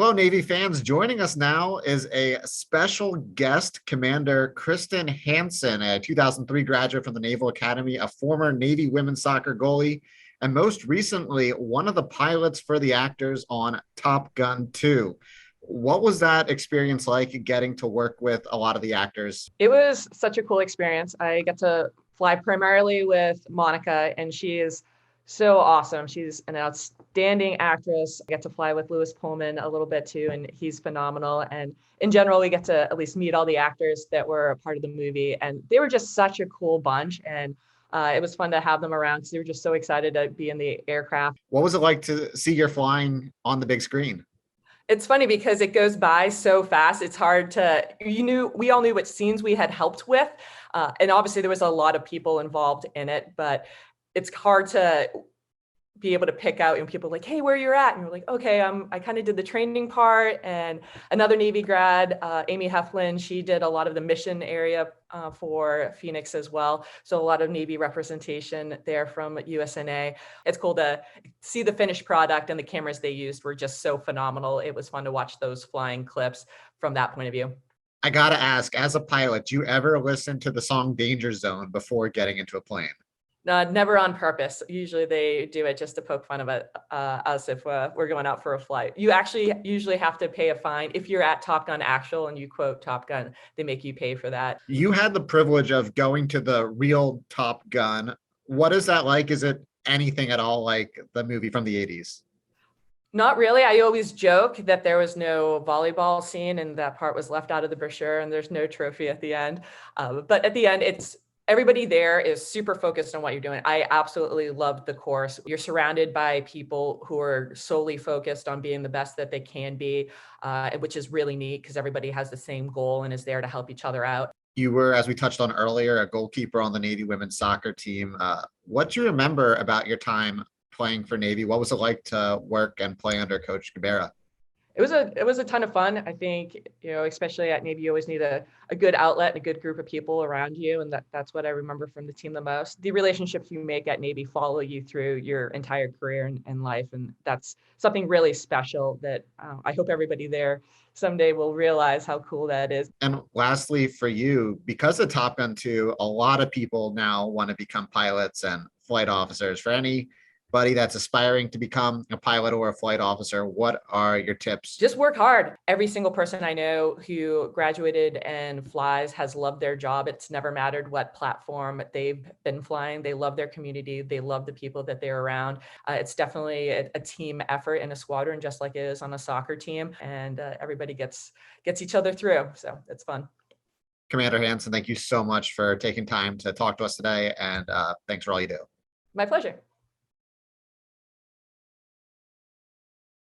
Hello, Navy fans. Joining us now is a special guest, Commander Kristen Hansen, a 2003 graduate from the Naval Academy, a former Navy women's soccer goalie, and most recently, one of the pilots for the actors on Top Gun 2. What was that experience like getting to work with a lot of the actors? It was such a cool experience. I get to fly primarily with Monica, and she is so awesome. She's an outstanding actress. I get to fly with Lewis Pullman a little bit too, and he's phenomenal. And in general, we get to at least meet all the actors that were a part of the movie, and they were just such a cool bunch. And it was fun to have them around because they were just so excited to be in the aircraft. What was it like to see your flying on the big screen? It's funny because it goes by so fast. It's hard to, we all knew which scenes we had helped with. And obviously there was a lot of people involved in it, but it's hard to be able to pick out and people like, hey, where you're at? And you're like, okay, I kind of did the training part. And another Navy grad, Amy Heflin, she did a lot of the mission area for Phoenix as well. So a lot of Navy representation there from USNA. It's cool to see the finished product, and the cameras they used were just so phenomenal. It was fun to watch those flying clips from that point of view. I gotta ask, as a pilot, do you ever listen to the song Danger Zone before getting into a plane? Never on purpose. Usually they do it just to poke fun of us if we're going out for a flight. You actually usually have to pay a fine. If you're at Top Gun Actual and you quote Top Gun, they make you pay for that. You had the privilege of going to the real Top Gun. What is that like? Is it anything at all like the movie from the 80s? Not really. I always joke that there was no volleyball scene and that part was left out of the brochure and there's no trophy at the end. But at the end, everybody there is super focused on what you're doing. I absolutely loved the course. You're surrounded by people who are solely focused on being the best that they can be, which is really neat because everybody has the same goal and is there to help each other out. You were, as we touched on earlier, a goalkeeper on the Navy women's soccer team. What do you remember about your time playing for Navy? What was it like to work and play under Coach Gabera? It was a ton of fun. I think, especially at Navy, you always need a good outlet and a good group of people around you. And that's what I remember from the team the most. The relationships you make at Navy follow you through your entire career and life. And that's something really special that I hope everybody there someday will realize how cool that is. And lastly, for you, because of Top Gun 2, a lot of people now want to become pilots and flight officers. For anybody that's aspiring to become a pilot or a flight officer, what are your tips? Just work hard. Every single person I know who graduated and flies has loved their job. It's never mattered what platform they've been flying. They love their community. They love the people that they're around. It's definitely a team effort in a squadron, just like it is on a soccer team. And everybody gets each other through. So it's fun. Commander Hansen, thank you so much for taking time to talk to us today. And thanks for all you do. My pleasure.